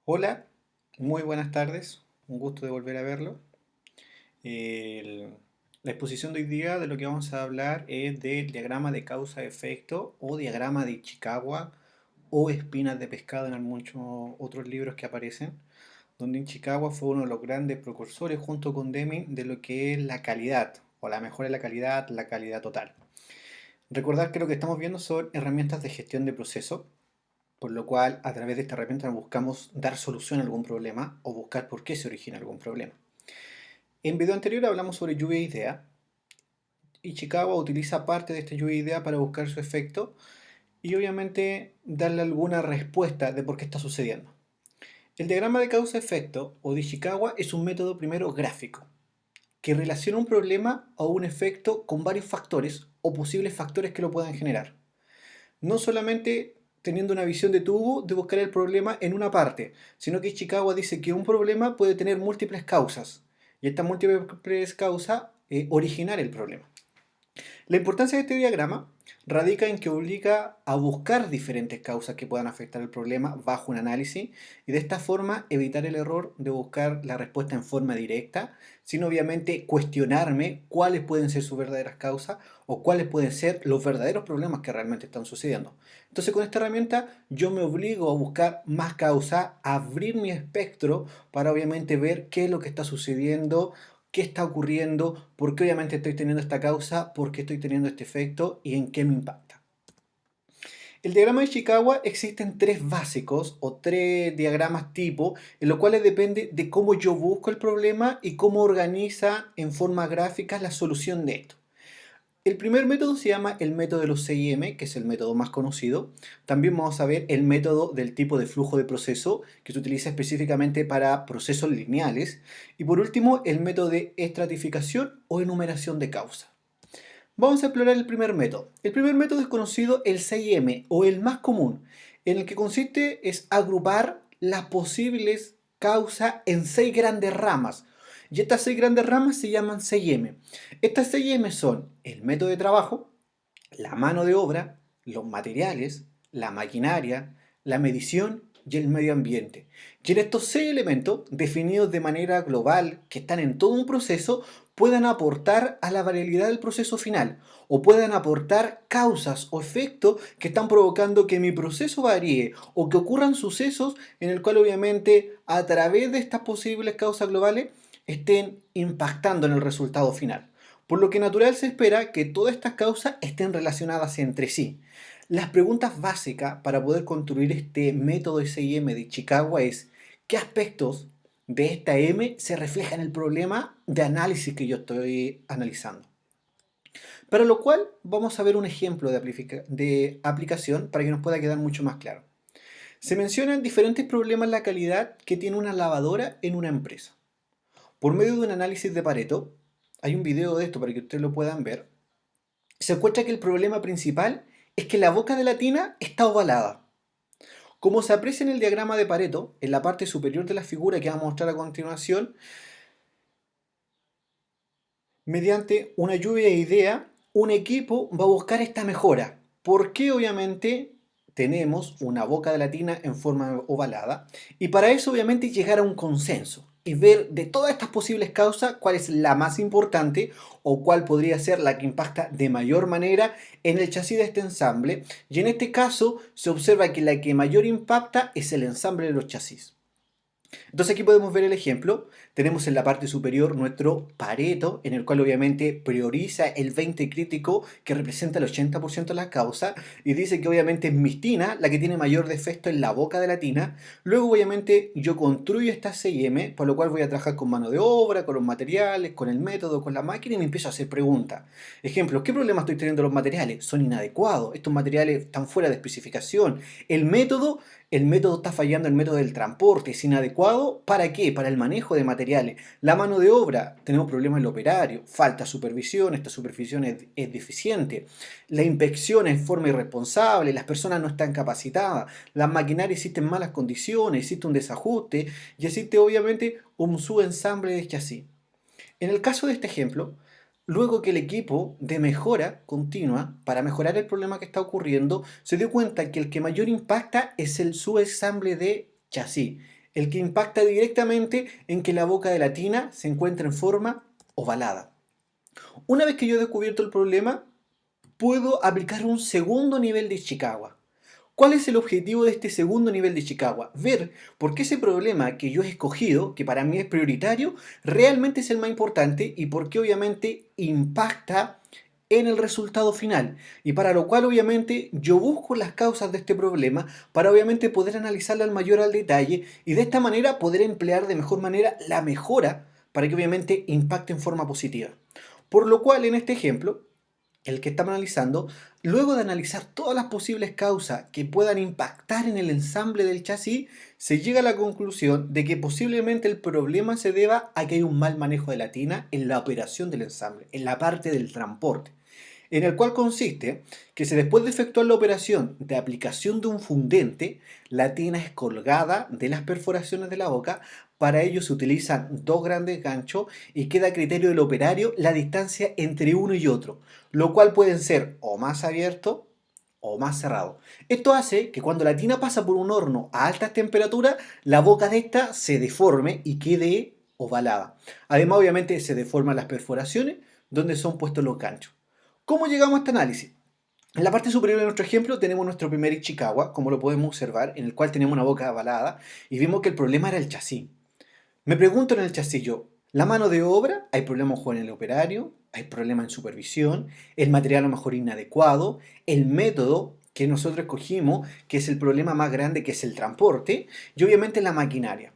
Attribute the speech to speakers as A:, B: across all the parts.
A: Hola, muy buenas tardes, un gusto de volver a verlo. El- la exposición de hoy día de lo que vamos a hablar es del diagrama de causa-efecto o diagrama de Ichikawa o espinas de pescado en muchos otros libros que aparecen, donde Ichikawa fue uno de los grandes precursores junto con Deming de lo que es la calidad o la mejora de la calidad total. Recordar que lo que estamos viendo son herramientas de gestión de proceso por lo cual, a través de esta herramienta buscamos dar solución a algún problema o buscar por qué se origina algún problema. En video anterior hablamos sobre lluvia de idea. Ichikawa utiliza parte de esta lluvia de idea para buscar su efecto y obviamente darle alguna respuesta de por qué está sucediendo. El diagrama de causa-efecto o de Ichikawa es un método primero gráfico que relaciona un problema o un efecto con varios factores o posibles factores que lo puedan generar. No solamente teniendo una visión de tubo de buscar el problema en una parte, sino que Ishikawa dice que un problema puede tener múltiples causas y estas múltiples causas originar el problema. La importancia de este diagrama radica en que obliga a buscar diferentes causas que puedan afectar el problema bajo un análisis y de esta forma evitar el error de buscar la respuesta en forma directa, sino obviamente cuestionarme cuáles pueden ser sus verdaderas causas o cuáles pueden ser los verdaderos problemas que realmente están sucediendo. Entonces con esta herramienta yo me obligo a buscar más causas, a abrir mi espectro para obviamente ver qué es lo que está sucediendo, qué está ocurriendo, por qué obviamente estoy teniendo esta causa, por qué estoy teniendo este efecto y en qué me impacta. El diagrama de Ishikawa existen tres básicos o tres diagramas tipo, en los cuales depende de cómo yo busco el problema y cómo organiza en forma gráfica la solución de esto. El primer método se llama el método de los 6M, que es el método más conocido. También vamos a ver el método del tipo de flujo de proceso, que se utiliza específicamente para procesos lineales. Y por último, el método de estratificación o enumeración de causa. Vamos a explorar el primer método. El primer método es conocido el 6M o el más común, en el que consiste es agrupar las posibles causas en 6 grandes ramas. Y estas 6 grandes ramas se llaman 6M. Estas 6M son el método de trabajo, la mano de obra, los materiales, la maquinaria, la medición y el medio ambiente. Y en estos 6 elementos, definidos de manera global, que están en todo un proceso, puedan aportar a la variabilidad del proceso final o puedan aportar causas o efectos que están provocando que mi proceso varíe o que ocurran sucesos en el cual obviamente a través de estas posibles causas globales estén impactando en el resultado final. Por lo que natural se espera que todas estas causas estén relacionadas entre sí. Las preguntas básicas para poder construir este método SIM de Chicago es ¿qué aspectos de esta M se reflejan en el problema de análisis que yo estoy analizando? Para lo cual vamos a ver un ejemplo de aplicación para que nos pueda quedar mucho más claro. Se mencionan diferentes problemas en la calidad que tiene una lavadora en una empresa. Por medio de un análisis de Pareto, hay un video de esto para que ustedes lo puedan ver, se encuentra que el problema principal es que la boca de la tina está ovalada. Como se aprecia en el diagrama de Pareto, en la parte superior de la figura que vamos a mostrar a continuación, mediante una lluvia de ideas, un equipo va a buscar esta mejora. ¿Por qué obviamente tenemos una boca de la tina en forma ovalada? Y para eso obviamente llegar a un consenso y ver de todas estas posibles causas cuál es la más importante o cuál podría ser la que impacta de mayor manera en el chasis de este ensamble. Y en este caso se observa que la que mayor impacta es el ensamble de los chasis. Entonces aquí podemos ver el ejemplo. Tenemos en la parte superior nuestro Pareto, en el cual obviamente prioriza el 20 crítico que representa el 80% de la causa y dice que obviamente es mi tina la que tiene mayor defecto en la boca de la tina. Luego obviamente yo construyo esta CIM, por lo cual voy a trabajar con mano de obra, con los materiales, con el método, con la máquina y me empiezo a hacer preguntas. Ejemplo, ¿qué problema estoy teniendo los materiales? Son inadecuados, estos materiales están fuera de especificación. El método está fallando, el método del transporte es inadecuado. ¿Para qué? Para el manejo de materiales. La mano de obra, tenemos problemas en el operario, falta supervisión, esta supervisión es deficiente. La inspección es en forma irresponsable, las personas no están capacitadas, las maquinarias existen en malas condiciones, existe un desajuste y existe obviamente un subensamble de chasis. En el caso de este ejemplo, luego que el equipo de mejora continua para mejorar el problema que está ocurriendo, se dio cuenta que el que mayor impacta es el subensamble de chasis. el que impacta directamente en que la boca de la tina se encuentra en forma ovalada. Una vez que yo he descubierto el problema, puedo aplicar un segundo nivel de Ishikawa. ¿Cuál es el objetivo de este segundo nivel de Ishikawa? Ver por qué ese problema que yo he escogido, que para mí es prioritario, realmente es el más importante y por qué obviamente impacta en el resultado final. Y para lo cual obviamente yo busco las causas de este problema para obviamente poder analizarlo al mayor al detalle y de esta manera poder emplear de mejor manera la mejora para que obviamente impacte en forma positiva. Por lo cual en este ejemplo, el que estamos analizando, luego de analizar todas las posibles causas que puedan impactar en el ensamble del chasis, se llega a la conclusión de que posiblemente el problema se deba a que hay un mal manejo de la tina en la operación del ensamble, en la parte del transporte, en el cual consiste que si después de efectuar la operación de aplicación de un fundente, la tina es colgada de las perforaciones de la boca. Para ello se utilizan dos grandes ganchos y queda a criterio del operario la distancia entre uno y otro, lo cual pueden ser o más abierto o más cerrado. Esto hace que cuando la tina pasa por un horno a altas temperaturas, la boca de esta se deforme y quede ovalada. Además, obviamente, se deforman las perforaciones donde son puestos los ganchos. ¿Cómo llegamos a este análisis? En la parte superior de nuestro ejemplo tenemos nuestro primer Ichikawa, como lo podemos observar, en el cual tenemos una boca ovalada y vimos que el problema era el chasis. Me pregunto en el chasis yo, ¿la mano de obra? ¿Hay problemas con el operario? ¿Hay problemas en supervisión? ¿El material a lo mejor inadecuado? ¿El método que nosotros escogimos, que es el problema más grande, que es el transporte? Y obviamente la maquinaria.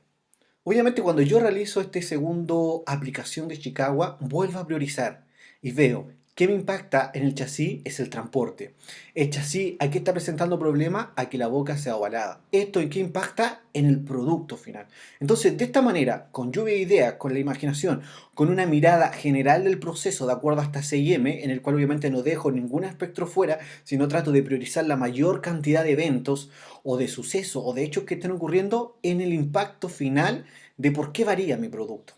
A: Obviamente cuando yo realizo este segundo aplicación de Chicago, vuelvo a priorizar y veo qué me impacta en el chasis es el transporte. El chasis, ¿a qué está presentando problema? A que la boca sea ovalada. ¿Esto en qué impacta? En el producto final. Entonces, de esta manera, con lluvia de ideas, con la imaginación, con una mirada general del proceso de acuerdo a esta 6M, en el cual obviamente no dejo ningún espectro fuera, sino trato de priorizar la mayor cantidad de eventos o de sucesos o de hechos que estén ocurriendo en el impacto final de por qué varía mi producto.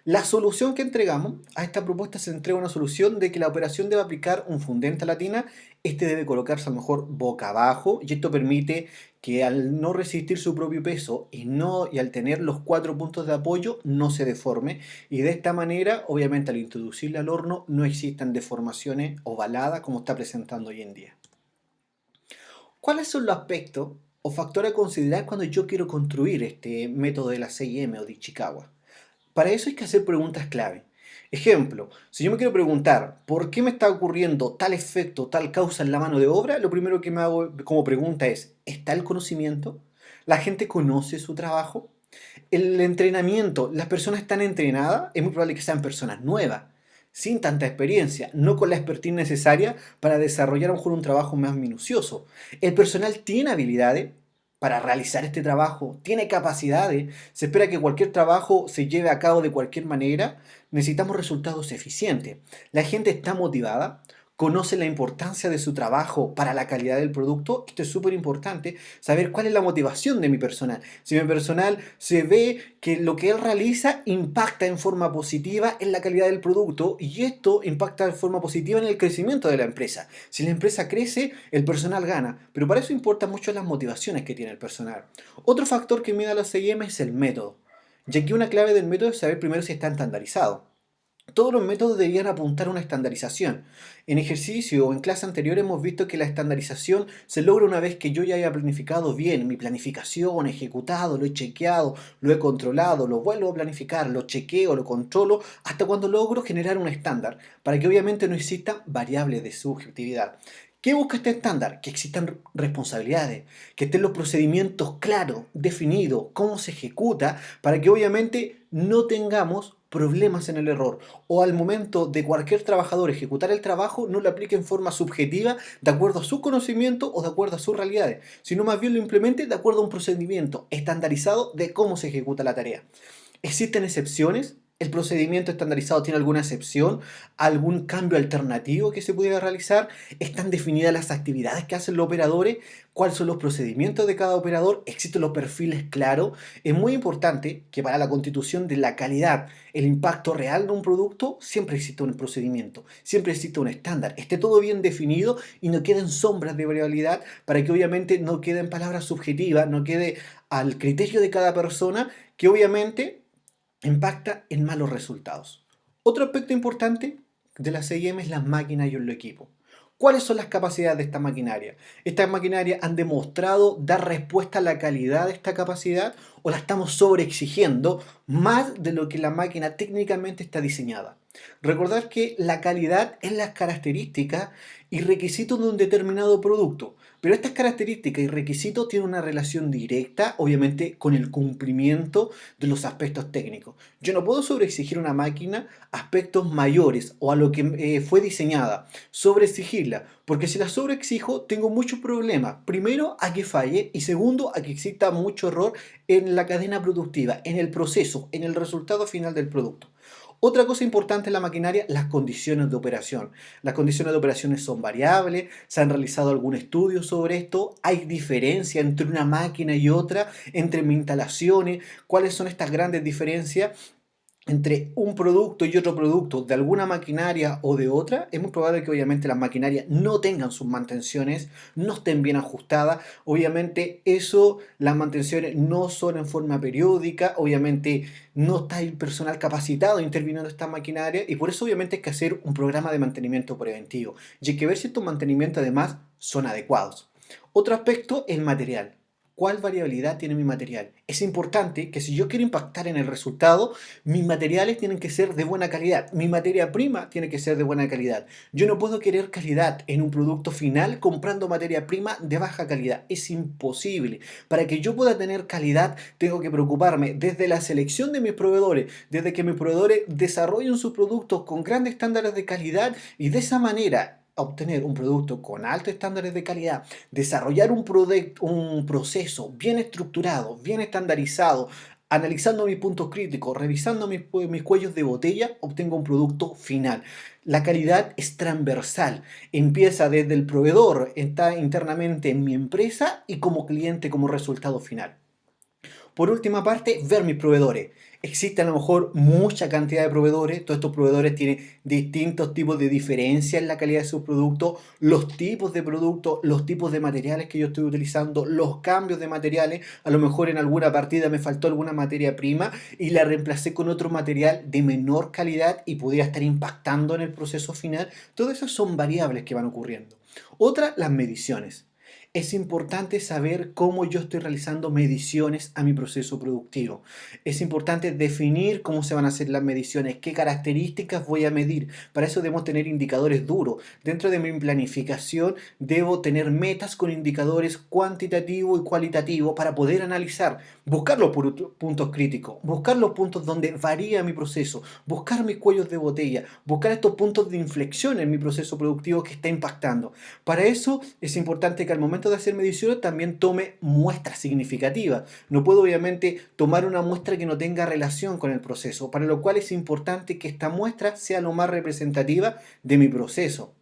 A: La solución que entregamos a esta propuesta se entrega una solución de que la operación debe aplicar un fundente a la tina, este debe colocarse a lo mejor boca abajo y esto permite que al no resistir su propio peso y al tener los 4 puntos de apoyo no se deforme y de esta manera obviamente al introducirla al horno no existan deformaciones ovaladas como está presentando hoy en día. ¿Cuáles son los aspectos o factores a considerar cuando yo quiero construir este método de la 6M o de Ichikawa? Para eso hay que hacer preguntas clave. Ejemplo, si yo me quiero preguntar por qué me está ocurriendo tal efecto, tal causa en la mano de obra, lo primero que me hago como pregunta es, ¿está el conocimiento? ¿La gente conoce su trabajo? El entrenamiento, ¿las personas están entrenadas? Es muy probable que sean personas nuevas, sin tanta experiencia, no con la expertise necesaria para desarrollar a lo mejor un trabajo más minucioso. ¿El personal tiene habilidades para realizar este trabajo? ¿Tiene capacidades? ¿Se espera que cualquier trabajo se lleve a cabo de cualquier manera? Necesitamos resultados eficientes. ¿La gente está motivada? ¿Conoce la importancia de su trabajo para la calidad del producto? Esto es súper importante, saber cuál es la motivación de mi personal. Si mi personal se ve que lo que él realiza impacta en forma positiva en la calidad del producto y esto impacta de forma positiva en el crecimiento de la empresa. Si la empresa crece, el personal gana, pero para eso importan mucho las motivaciones que tiene el personal. Otro factor que mide a la CIM es el método, ya que una clave del método es saber primero si está estandarizado. Todos los métodos deberían apuntar a una estandarización. En ejercicio o en clase anterior hemos visto que la estandarización se logra una vez que yo ya haya planificado bien mi planificación, ejecutado, lo he chequeado, lo he controlado, lo vuelvo a planificar, lo chequeo, lo controlo, hasta cuando logro generar un estándar, para que obviamente no existan variables de subjetividad. ¿Qué busca este estándar? Que existan responsabilidades, que estén los procedimientos claros, definidos, cómo se ejecuta, para que obviamente no tengamos problemas en el error o al momento de cualquier trabajador ejecutar el trabajo no lo aplique en forma subjetiva de acuerdo a su conocimiento o de acuerdo a sus realidades, sino más bien lo implemente de acuerdo a un procedimiento estandarizado de cómo se ejecuta la tarea. ¿Existen excepciones? ¿El procedimiento estandarizado tiene alguna excepción? ¿Algún cambio alternativo que se pudiera realizar? ¿Están definidas las actividades que hacen los operadores? ¿Cuáles son los procedimientos de cada operador? ¿Existen los perfiles claros? Es muy importante que para la constitución de la calidad, el impacto real de un producto, siempre existe un procedimiento, siempre existe un estándar, esté todo bien definido y no queden sombras de variabilidad para que obviamente no queden palabras subjetivas, no quede al criterio de cada persona que obviamente impacta en malos resultados. Otro aspecto importante de la CIM es las máquinas y el equipo. ¿Cuáles son las capacidades de esta maquinaria? ¿Estas maquinarias han demostrado dar respuesta a la calidad de esta capacidad o la estamos sobreexigiendo más de lo que la máquina técnicamente está diseñada? Recordar que la calidad es las características y requisitos de un determinado producto, pero estas características y requisitos tienen una relación directa, obviamente, con el cumplimiento de los aspectos técnicos. Yo no puedo sobreexigir a una máquina aspectos mayores o a lo que fue diseñada, sobreexigirla, porque si la sobreexijo tengo muchos problemas. Primero, a que falle y segundo, a que exista mucho error en la cadena productiva, en el proceso, en el resultado final del producto. Otra cosa importante en la maquinaria, las condiciones de operación. Las condiciones de operaciones son variables, se han realizado algún estudio sobre esto, hay diferencia entre una máquina y otra, entre mis instalaciones, cuáles son estas grandes diferencias entre un producto y otro producto de alguna maquinaria o de otra. Es muy probable que obviamente las maquinarias no tengan sus mantenciones, no estén bien ajustadas. Obviamente eso, las mantenciones no son en forma periódica, obviamente no está el personal capacitado interviniendo en esta maquinaria y por eso obviamente hay que hacer un programa de mantenimiento preventivo y hay que ver si estos mantenimientos además son adecuados. Otro aspecto es el material. ¿Cuál variabilidad tiene mi material? Es importante que si yo quiero impactar en el resultado, mis materiales tienen que ser de buena calidad. Mi materia prima tiene que ser de buena calidad. Yo no puedo querer calidad en un producto final comprando materia prima de baja calidad. Es imposible. Para que yo pueda tener calidad, tengo que preocuparme desde la selección de mis proveedores, desde que mis proveedores desarrollen sus productos con grandes estándares de calidad y de esa manera obtener un producto con altos estándares de calidad, desarrollar un proceso bien estructurado, bien estandarizado, analizando mis puntos críticos, revisando mis cuellos de botella, obtengo un producto final. La calidad es transversal, empieza desde el proveedor, está internamente en mi empresa y como cliente como resultado final. Por última parte, ver mis proveedores. Existe a lo mejor mucha cantidad de proveedores. Todos estos proveedores tienen distintos tipos de diferencia en la calidad de sus productos, los tipos de productos, los tipos de materiales que yo estoy utilizando, los cambios de materiales. A lo mejor en alguna partida me faltó alguna materia prima y la reemplacé con otro material de menor calidad y pudiera estar impactando en el proceso final. Todas esas son variables que van ocurriendo. Otra, las mediciones. Es importante saber cómo yo estoy realizando mediciones a mi proceso productivo. Es importante definir cómo se van a hacer las mediciones, qué características voy a medir. Para eso debemos tener indicadores duros. Dentro de mi planificación debo tener metas con indicadores cuantitativo y cualitativo para poder analizar, buscar los puntos críticos, buscar los puntos donde varía mi proceso, buscar mis cuellos de botella, buscar estos puntos de inflexión en mi proceso productivo que está impactando. Para eso es importante que al momento de hacer mediciones también tome muestras significativas. No puedo obviamente tomar una muestra que no tenga relación con el proceso, para lo cual es importante que esta muestra sea lo más representativa de mi proceso.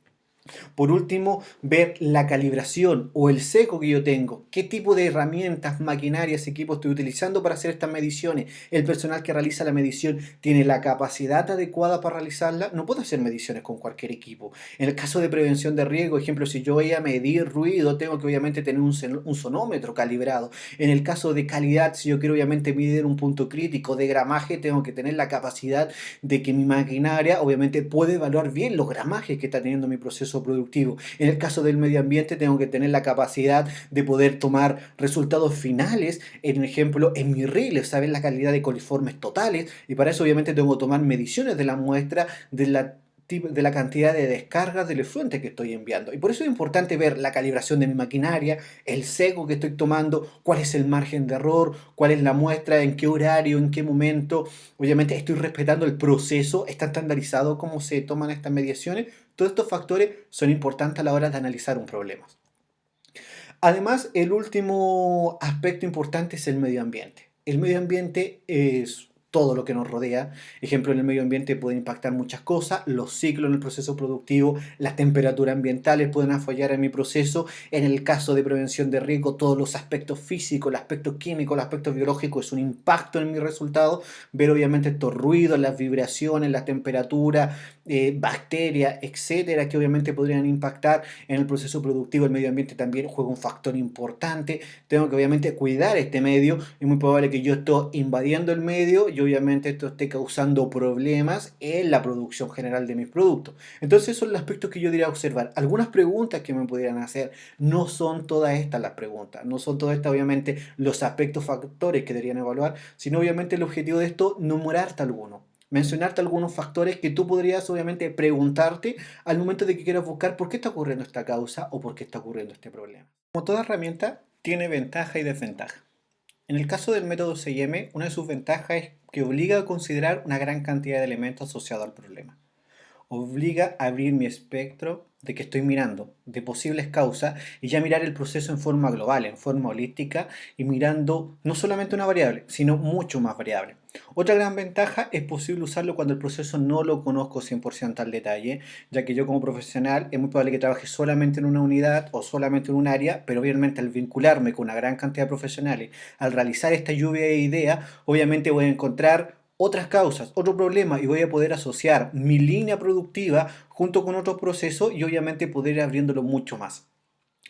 A: Por último, ver la calibración o el seco que yo tengo, qué tipo de herramientas, maquinarias, equipos estoy utilizando para hacer estas mediciones. El personal que realiza la medición tiene la capacidad adecuada para realizarla. No puedo hacer mediciones con cualquier equipo. En el caso de prevención de riesgo, ejemplo, si yo voy a medir ruido, tengo que obviamente tener un sonómetro calibrado. En el caso de calidad, si yo quiero obviamente medir un punto crítico de gramaje, tengo que tener la capacidad de que mi maquinaria obviamente puede evaluar bien los gramajes que está teniendo mi proceso productivo. En el caso del medio ambiente tengo que tener la capacidad de poder tomar resultados finales, en ejemplo, en mi reel, saber la calidad de coliformes totales y para eso obviamente tengo que tomar mediciones de la muestra de la cantidad de descargas del efluente que estoy enviando. Y por eso es importante ver la calibración de mi maquinaria, el seco que estoy tomando, cuál es el margen de error, cuál es la muestra, en qué horario, en qué momento. Obviamente estoy respetando el proceso, está estandarizado cómo se toman estas mediaciones. Todos estos factores son importantes a la hora de analizar un problema. Además, el último aspecto importante es el medio ambiente. El medio ambiente es todo lo que nos rodea. Ejemplo, en el medio ambiente pueden impactar muchas cosas, los ciclos en el proceso productivo, las temperaturas ambientales pueden fallar en mi proceso. En el caso de prevención de riesgo, todos los aspectos físicos, los aspectos químicos, los aspectos biológicos, es un impacto en mi resultado. Ver obviamente estos ruidos, las vibraciones, la temperatura, bacterias, etcétera, que obviamente podrían impactar en el proceso productivo. El medio ambiente también juega un factor importante. Tengo que obviamente cuidar este medio. Es muy probable que yo esté invadiendo el medio y obviamente esto esté causando problemas en la producción general de mis productos. Entonces esos son los aspectos que yo diría observar. Algunas preguntas que me pudieran hacer, no son todas estas las preguntas, no son todas estas obviamente los aspectos factores que deberían evaluar, sino obviamente el objetivo de esto, nombrarte alguno, mencionarte algunos factores que tú podrías obviamente preguntarte al momento de que quieras buscar por qué está ocurriendo esta causa o por qué está ocurriendo este problema. Como toda herramienta, tiene ventaja y desventaja. En el caso del método CIM, una de sus ventajas es que obliga a considerar una gran cantidad de elementos asociados al problema. Obliga a abrir mi espectro de que estoy mirando, de posibles causas, y ya mirar el proceso en forma global, en forma holística, y mirando no solamente una variable, sino mucho más variables. Otra gran ventaja es posible usarlo cuando el proceso no lo conozco 100% al detalle, ya que yo como profesional es muy probable que trabaje solamente en una unidad o solamente en un área, pero obviamente al vincularme con una gran cantidad de profesionales, al realizar esta lluvia de ideas, obviamente voy a encontrar otras causas, otro problema, y voy a poder asociar mi línea productiva junto con otros procesos y obviamente poder ir abriéndolo mucho más.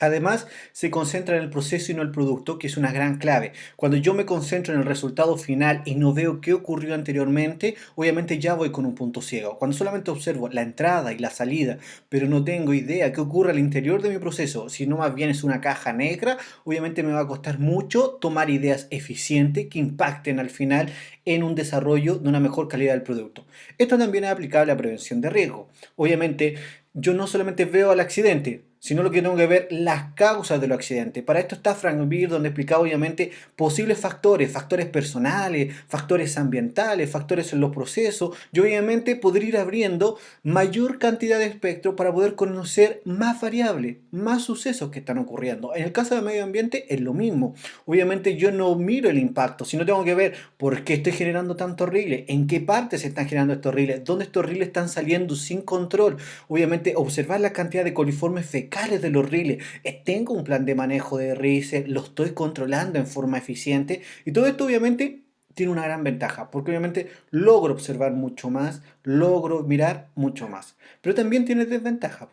A: Además, se concentra en el proceso y no el producto, que es una gran clave. Cuando yo me concentro en el resultado final y no veo qué ocurrió anteriormente, obviamente ya voy con un punto ciego. Cuando solamente observo la entrada y la salida, pero no tengo idea qué ocurre al interior de mi proceso, sino más bien es una caja negra, obviamente me va a costar mucho tomar ideas eficientes que impacten al final en un desarrollo de una mejor calidad del producto. Esto también es aplicable a prevención de riesgo. Obviamente, yo no solamente veo el accidente, sino lo que tengo que ver las causas de los accidentes. Para esto está Frank Beer, donde explica obviamente posibles factores, factores personales, factores ambientales, factores en los procesos, y obviamente poder ir abriendo mayor cantidad de espectro para poder conocer más variables, más sucesos que están ocurriendo. En el caso del medio ambiente es lo mismo. Obviamente yo no miro el impacto, sino tengo que ver por qué estoy generando tantos riles, en qué parte se están generando estos riles, dónde estos riles están saliendo sin control. Obviamente observar la cantidad de coliformes fecales de los riles. Tengo un plan de manejo de riles, lo estoy controlando en forma eficiente, y todo esto obviamente tiene una gran ventaja, porque obviamente logro observar mucho más, logro mirar mucho más, pero también tiene desventajas.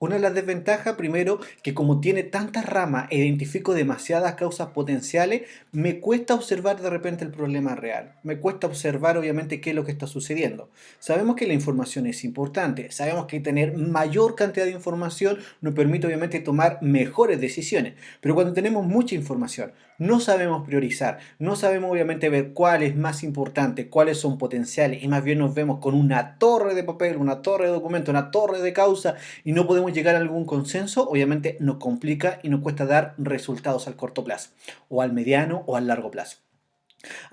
A: Una de las desventajas, primero, que como tiene tantas ramas e identifico demasiadas causas potenciales, me cuesta observar de repente el problema real. Me cuesta observar obviamente qué es lo que está sucediendo. Sabemos que la información es importante, sabemos que tener mayor cantidad de información nos permite obviamente tomar mejores decisiones, pero cuando tenemos mucha información, no sabemos priorizar, no sabemos obviamente ver cuál es más importante, cuáles son potenciales, y más bien nos vemos con una torre de papel, una torre de documentos, una torre de causa, y no podemos llegar a algún consenso, obviamente nos complica y nos cuesta dar resultados al corto plazo, o al mediano o al largo plazo.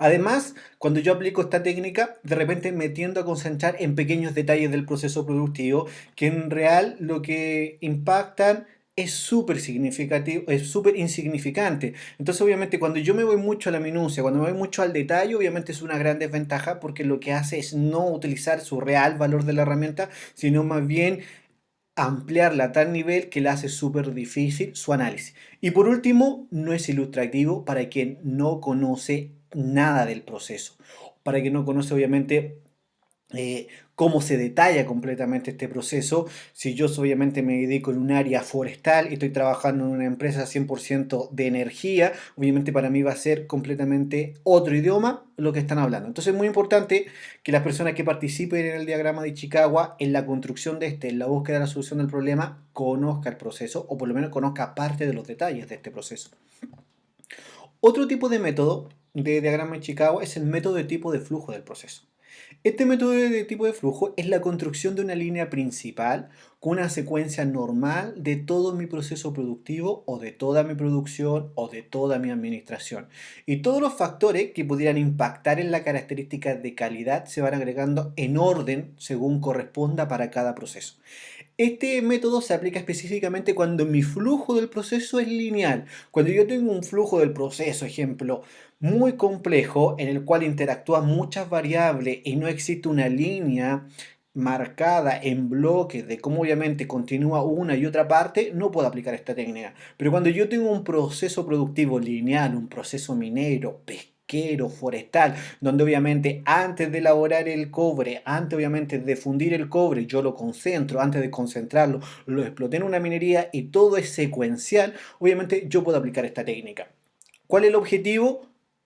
A: Además, cuando yo aplico esta técnica, de repente me tiendo a concentrar en pequeños detalles del proceso productivo que en real lo que impactan es súper significativo, es súper insignificante. Entonces, obviamente, cuando yo me voy mucho a la minucia, cuando me voy mucho al detalle, obviamente es una gran desventaja porque lo que hace es no utilizar su real valor de la herramienta, sino más bien ampliarla a tal nivel que la hace súper difícil su análisis. Y por último, no es ilustrativo para quien no conoce nada del proceso, para quien no conoce obviamente cómo se detalla completamente este proceso. Si yo obviamente me dedico en un área forestal y estoy trabajando en una empresa 100% de energía, obviamente para mí va a ser completamente otro idioma lo que están hablando. Entonces es muy importante que las personas que participen en el diagrama de Ichikawa, en la construcción de este, en la búsqueda de la solución del problema, conozca el proceso o por lo menos conozca parte de los detalles de este proceso. Otro tipo de método de diagrama de Ichikawa es el método de tipo de flujo del proceso. Este método de tipo de flujo es la construcción de una línea principal con una secuencia normal de todo mi proceso productivo o de toda mi producción o de toda mi administración. Y todos los factores que pudieran impactar en la característica de calidad se van agregando en orden según corresponda para cada proceso. Este método se aplica específicamente cuando mi flujo del proceso es lineal. Cuando yo tengo un flujo del proceso, ejemplo, muy complejo en el cual interactúan muchas variables y no existe una línea marcada en bloques de cómo obviamente continúa una y otra parte, no puedo aplicar esta técnica. Pero cuando yo tengo un proceso productivo lineal, un proceso minero, pesquero, forestal, donde obviamente antes de elaborar el cobre, antes obviamente de fundir el cobre, yo lo concentro, antes de concentrarlo, lo exploté en una minería y todo es secuencial, obviamente yo puedo aplicar esta técnica. ¿Cuál es el objetivo?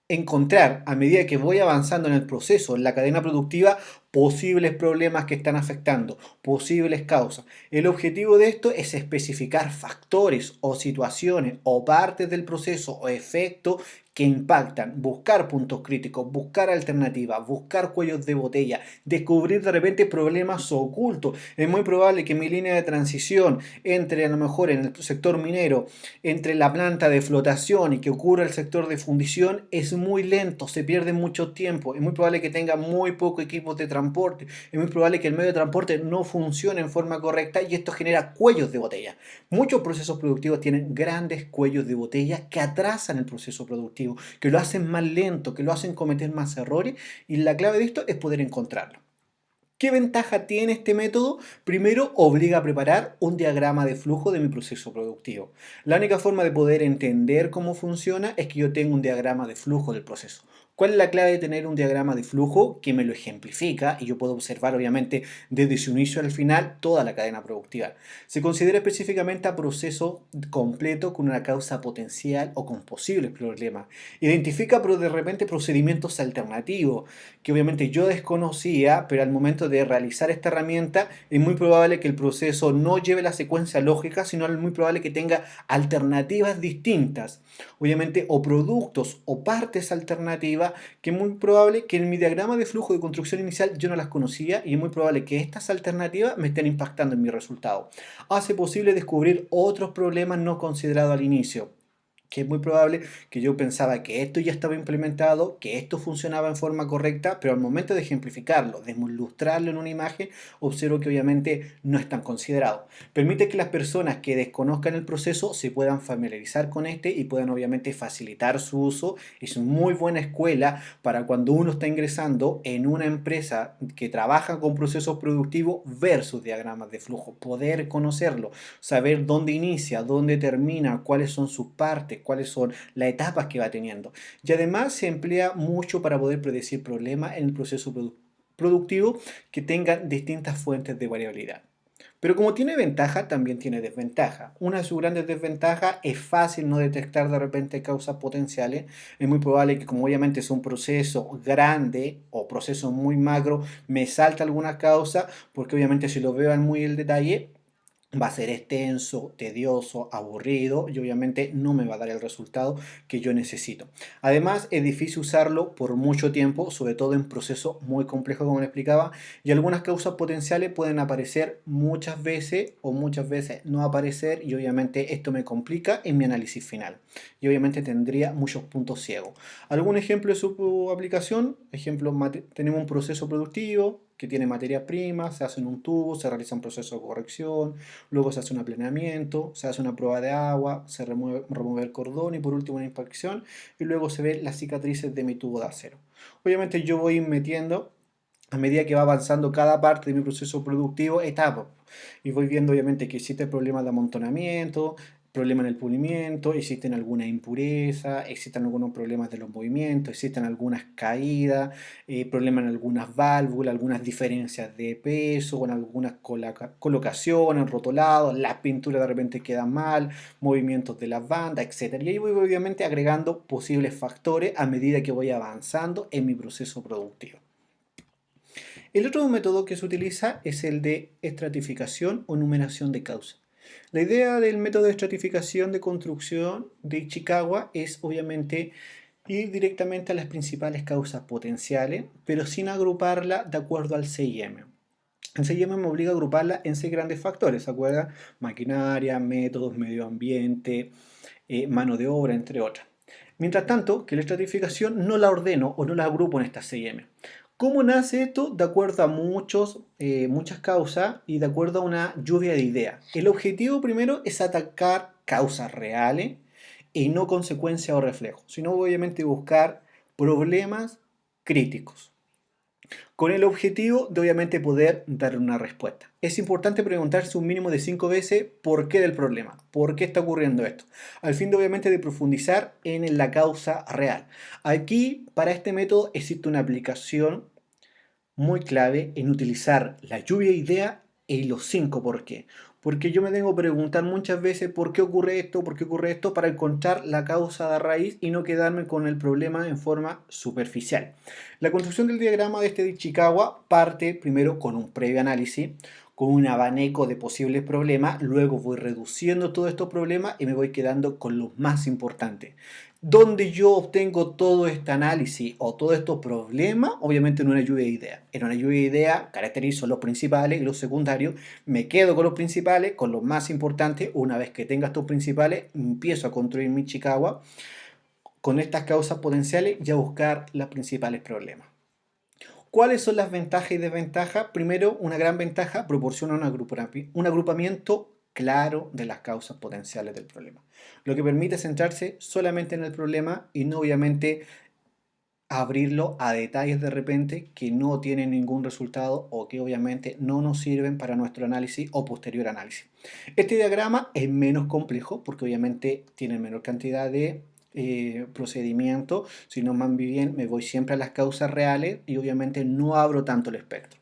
A: Encontrar, a medida que voy avanzando en el proceso, en la cadena productiva, posibles problemas que están afectando, posibles causas. El objetivo de esto es especificar factores o situaciones o partes del proceso o efectos que impactan, buscar puntos críticos, buscar alternativas, buscar cuellos de botella, descubrir de repente problemas ocultos. Es muy probable que mi línea de transición entre a lo mejor en el sector minero, entre la planta de flotación y que ocurra el sector de fundición es muy lento, se pierde mucho tiempo, es muy probable que tenga muy poco equipos de transporte, es muy probable que el medio de transporte no funcione en forma correcta y esto genera cuellos de botella. Muchos procesos productivos tienen grandes cuellos de botella que atrasan el proceso productivo, que lo hacen más lento, que lo hacen cometer más errores y la clave de esto es poder encontrarlo. ¿Qué ventaja tiene este método? Primero, obliga a preparar un diagrama de flujo de mi proceso productivo. La única forma de poder entender cómo funciona es que yo tenga un diagrama de flujo del proceso. ¿Cuál es la clave de tener un diagrama de flujo que me lo ejemplifica y yo puedo observar obviamente desde su inicio al final toda la cadena productiva? Se considera específicamente a proceso completo con una causa potencial o con posibles problemas. Identifica de repente procedimientos alternativos que obviamente yo desconocía, pero al momento de realizar esta herramienta es muy probable que el proceso no lleve la secuencia lógica, sino es muy probable que tenga alternativas distintas, obviamente, o productos o partes alternativas que es muy probable que en mi diagrama de flujo de construcción inicial yo no las conocía y es muy probable que estas alternativas me estén impactando en mi resultado. Hace posible descubrir otros problemas no considerados al inicio, que es muy probable que yo pensaba que esto ya estaba implementado, que esto funcionaba en forma correcta, pero al momento de ejemplificarlo, de ilustrarlo en una imagen, observo que obviamente no es tan considerado. Permite que las personas que desconozcan el proceso se puedan familiarizar con este y puedan obviamente facilitar su uso. Es una muy buena escuela para cuando uno está ingresando en una empresa que trabaja con procesos productivos ver sus diagramas de flujo, poder conocerlo, saber dónde inicia, dónde termina, cuáles son sus partes, cuáles son las etapas que va teniendo. Y además se emplea mucho para poder predecir problemas en el proceso productivo que tengan distintas fuentes de variabilidad. Pero como tiene ventaja, también tiene desventaja. Una de sus grandes desventajas es fácil no detectar de repente causas potenciales. Es muy probable que como obviamente es un proceso grande o proceso muy macro, me salta alguna causa porque obviamente si lo veo en muy el detalle, va a ser extenso, tedioso, aburrido y obviamente no me va a dar el resultado que yo necesito. Además, es difícil usarlo por mucho tiempo, sobre todo en procesos muy complejos, como le explicaba, y algunas causas potenciales pueden aparecer muchas veces o muchas veces no aparecer y obviamente esto me complica en mi análisis final y obviamente tendría muchos puntos ciegos. ¿Algún ejemplo de su aplicación? Ejemplo, tenemos un proceso productivo que tiene materia prima, se hace en un tubo, se realiza un proceso de corrección, luego se hace un aplanamiento, se hace una prueba de agua, se remueve el cordón y por último una inspección y luego se ven las cicatrices de mi tubo de acero. Obviamente yo voy metiendo a medida que va avanzando cada parte de mi proceso productivo, etapas. Y voy viendo obviamente que existen problemas de amontonamiento, problemas en el pulimiento, existen algunas impurezas, existen algunos problemas de los movimientos, existen algunas caídas, problemas en algunas válvulas, algunas diferencias de peso, con algunas colocaciones, rotulados, las pinturas de repente quedan mal, movimientos de las bandas, etc. Y ahí voy obviamente agregando posibles factores a medida que voy avanzando en mi proceso productivo. El otro método que se utiliza es el de estratificación o numeración de causas. La idea del método de estratificación de construcción de Ichikawa es obviamente ir directamente a las principales causas potenciales, pero sin agruparla de acuerdo al CIM. El CIM me obliga a agruparla en 6 grandes factores, ¿se acuerdan? Maquinaria, métodos, medio ambiente, mano de obra, entre otras. Mientras tanto, que la estratificación no la ordeno o no la agrupo en estas CIM. ¿Cómo nace esto? De acuerdo a muchas causas y de acuerdo a una lluvia de ideas. El objetivo primero es atacar causas reales y no consecuencias o reflejos, sino obviamente buscar problemas críticos con el objetivo de obviamente poder dar una respuesta. Es importante preguntarse un mínimo de 5 veces por qué del problema, por qué está ocurriendo esto, al fin de obviamente de profundizar en la causa real. Aquí, para este método, existe una aplicación muy clave en utilizar la lluvia de ideas y los 5 por qué. Porque yo me tengo que preguntar muchas veces por qué ocurre esto, para encontrar la causa de raíz y no quedarme con el problema en forma superficial. La construcción del diagrama de este de Ichikawa parte primero con un previo análisis, con un abanico de posibles problemas, luego voy reduciendo todos estos problemas y me voy quedando con los más importantes. Donde yo obtengo todo este análisis o todos estos problemas, obviamente en una lluvia de ideas. En una lluvia de ideas caracterizo los principales y los secundarios, me quedo con los principales, con los más importantes. Una vez que tenga estos principales, empiezo a construir mi Chicago con estas causas potenciales y a buscar los principales problemas. ¿Cuáles son las ventajas y desventajas? Primero, una gran ventaja proporciona un agrupamiento claro de las causas potenciales del problema, lo que permite centrarse solamente en el problema y no obviamente abrirlo a detalles de repente que no tienen ningún resultado o que obviamente no nos sirven para nuestro análisis o posterior análisis. Este diagrama es menos complejo porque obviamente tiene menor cantidad de procedimiento, sino más bien me voy siempre a las causas reales y obviamente no abro tanto el espectro.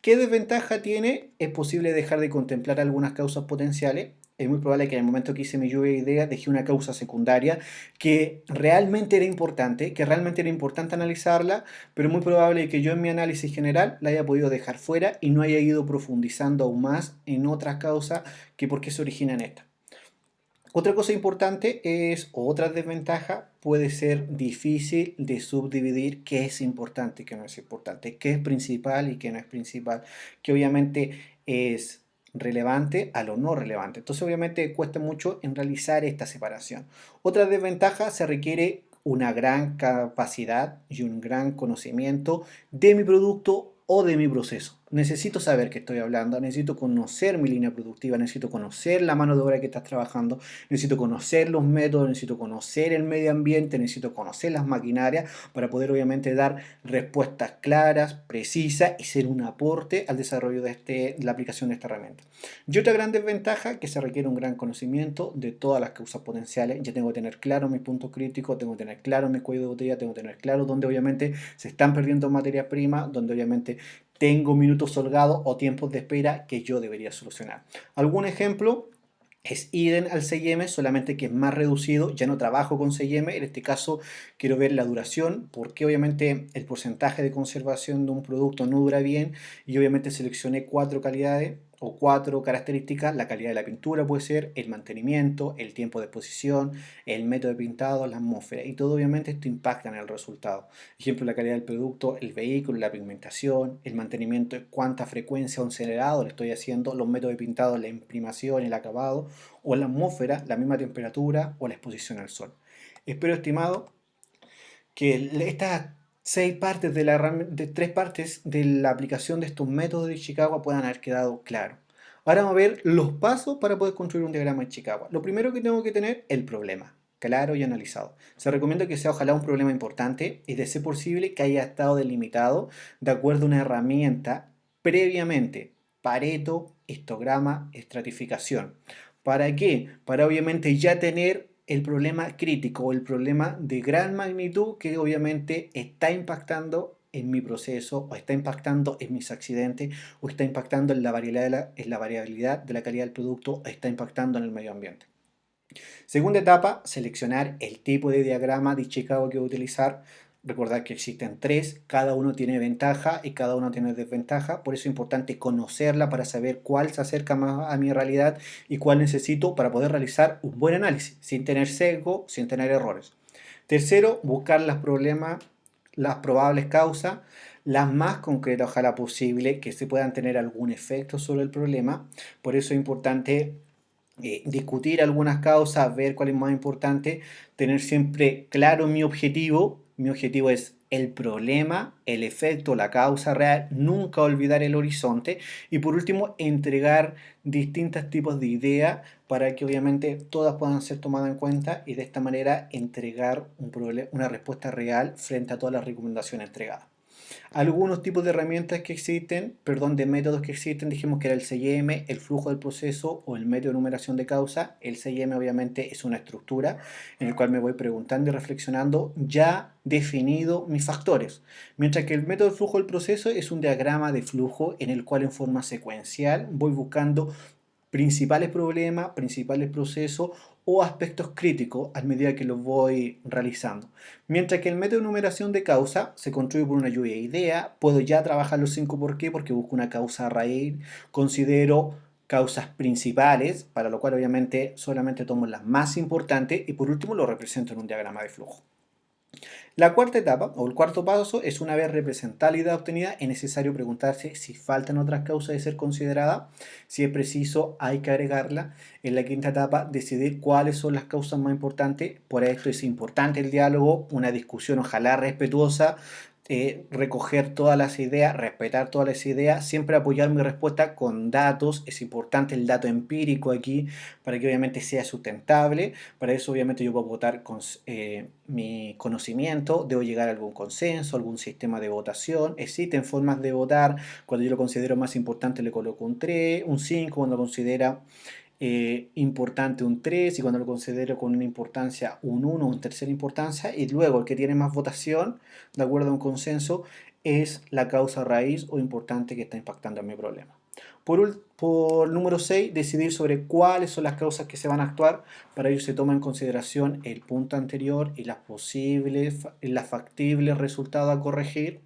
A: ¿Qué desventaja tiene? Es posible dejar de contemplar algunas causas potenciales. Es muy probable que en el momento que hice mi lluvia de ideas dejé una causa secundaria que realmente era importante analizarla, pero es muy probable que yo en mi análisis general la haya podido dejar fuera y no haya ido profundizando aún más en otras causas que por qué se originan estas. Otra cosa importante es, o otra desventaja, puede ser difícil de subdividir qué es importante y qué no es importante, qué es principal y qué no es principal, que obviamente es relevante a lo no relevante. Entonces obviamente cuesta mucho en realizar esta separación. Otra desventaja, se requiere una gran capacidad y un gran conocimiento de mi producto o de mi proceso. Necesito saber qué estoy hablando, necesito conocer mi línea productiva, necesito conocer la mano de obra que estás trabajando, necesito conocer los métodos, necesito conocer el medio ambiente, necesito conocer las maquinarias para poder obviamente dar respuestas claras, precisas y ser un aporte al desarrollo de la aplicación de esta herramienta. Y otra gran desventaja, que se requiere un gran conocimiento de todas las causas potenciales. Ya tengo que tener claro mis puntos críticos, tengo que tener claro mi cuello de botella, tengo que tener claro dónde obviamente se están perdiendo materias primas, donde obviamente tengo minutos holgados o tiempos de espera que yo debería solucionar. Algún ejemplo es idem al CIM, solamente que es más reducido. Ya no trabajo con CIM, en este caso quiero ver la duración, porque obviamente el porcentaje de conservación de un producto no dura bien, y obviamente seleccioné 4 calidades o 4 características. La calidad de la pintura puede ser, el mantenimiento, el tiempo de exposición, el método de pintado, la atmósfera, y todo obviamente esto impacta en el resultado. Ejemplo, la calidad del producto, el vehículo, la pigmentación, el mantenimiento, cuánta frecuencia o enceradado le estoy haciendo, los métodos de pintado, la imprimación, el acabado, o la atmósfera, la misma temperatura o la exposición al sol. Espero, estimado, que estas 6 partes de 3 partes de la aplicación de estos métodos de Chicago puedan haber quedado claros. Ahora vamos a ver los pasos para poder construir un diagrama de Chicago. Lo primero que tengo que tener, el problema claro y analizado. Se recomienda que sea ojalá un problema importante y de ser posible que haya estado delimitado de acuerdo a una herramienta previamente: Pareto, histograma, estratificación. ¿Para qué? Para obviamente ya tener el problema crítico o el problema de gran magnitud que obviamente está impactando en mi proceso, o está impactando en mis accidentes, o está impactando en la variabilidad de la calidad del producto, o está impactando en el medio ambiente. Segunda etapa, seleccionar el tipo de diagrama de Chicago que voy a utilizar. Recordar que existen 3, cada uno tiene ventaja y cada uno tiene desventaja, por eso es importante conocerla para saber cuál se acerca más a mi realidad y cuál necesito para poder realizar un buen análisis, sin tener sesgo, sin tener errores. Tercero, buscar las probables causas, las más concretas ojalá posible, que se puedan tener algún efecto sobre el problema. Por eso es importante discutir algunas causas, ver cuál es más importante, tener siempre claro mi objetivo Mi objetivo es el problema, el efecto, la causa real, nunca olvidar el horizonte y por último entregar distintos tipos de ideas para que obviamente todas puedan ser tomadas en cuenta y de esta manera entregar una respuesta real frente a todas las recomendaciones entregadas. Algunos tipos de herramientas que existen, perdón, de métodos que existen, dijimos que era el CIM, el flujo del proceso o el método de numeración de causa. El CIM obviamente es una estructura en el cual me voy preguntando y reflexionando ya definido mis factores. Mientras que el método de flujo del proceso es un diagrama de flujo en el cual en forma secuencial voy buscando principales problemas, principales procesos o aspectos críticos a medida que los voy realizando. Mientras que el método de numeración de causa se construye por una lluvia de ideas, puedo ya trabajar los 5 por qué, porque busco una causa raíz, considero causas principales, para lo cual obviamente solamente tomo las más importantes y por último lo represento en un diagrama de flujo. La cuarta etapa, o el cuarto paso, es una vez representada la idea obtenida, es necesario preguntarse si faltan otras causas de ser consideradas, si es preciso, hay que agregarla. En la quinta etapa, decidir cuáles son las causas más importantes. Por esto es importante el diálogo, una discusión ojalá respetuosa, recoger todas las ideas, respetar todas las ideas, siempre apoyar mi respuesta con datos. Es importante el dato empírico aquí para que obviamente sea sustentable. Para eso obviamente yo puedo votar con mi conocimiento, debo llegar a algún consenso, algún sistema de votación. Existen formas de votar. Cuando yo lo considero más importante le coloco un 3, un 5, cuando lo considera importante un 3 y cuando lo considero con una importancia un 1 o en tercera importancia, y luego el que tiene más votación de acuerdo a un consenso es la causa raíz o importante que está impactando en mi problema. Por número 6, decidir sobre cuáles son las causas que se van a actuar. Para ello se toma en consideración el punto anterior y las factibles resultados a corregir.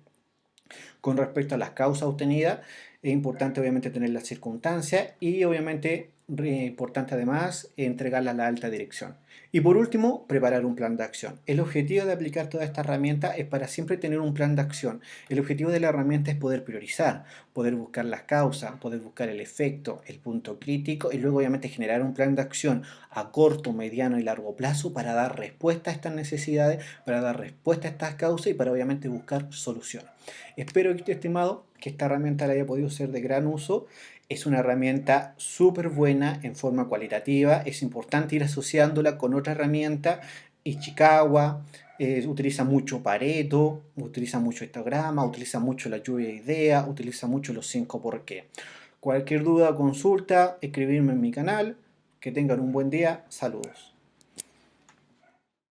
A: Con respecto a las causas obtenidas, es importante obviamente tener las circunstancias y obviamente importante además entregarla a la alta dirección. Y por último, preparar un plan de acción. El objetivo de aplicar toda esta herramienta es para siempre tener un plan de acción. El objetivo de la herramienta es poder priorizar, poder buscar las causas, poder buscar el efecto, el punto crítico y luego obviamente generar un plan de acción a corto, mediano y largo plazo para dar respuesta a estas necesidades, para dar respuesta a estas causas y para obviamente buscar soluciones. Espero, estimado, que esta herramienta le haya podido ser de gran uso. Es una herramienta súper buena en forma cualitativa. Es importante ir asociándola con otra herramienta. Ichikawa, utiliza mucho Pareto, utiliza mucho histograma, utiliza mucho la lluvia de ideas, utiliza mucho los 5 por qué. Cualquier duda o consulta, escribirme en mi canal. Que tengan un buen día. Saludos.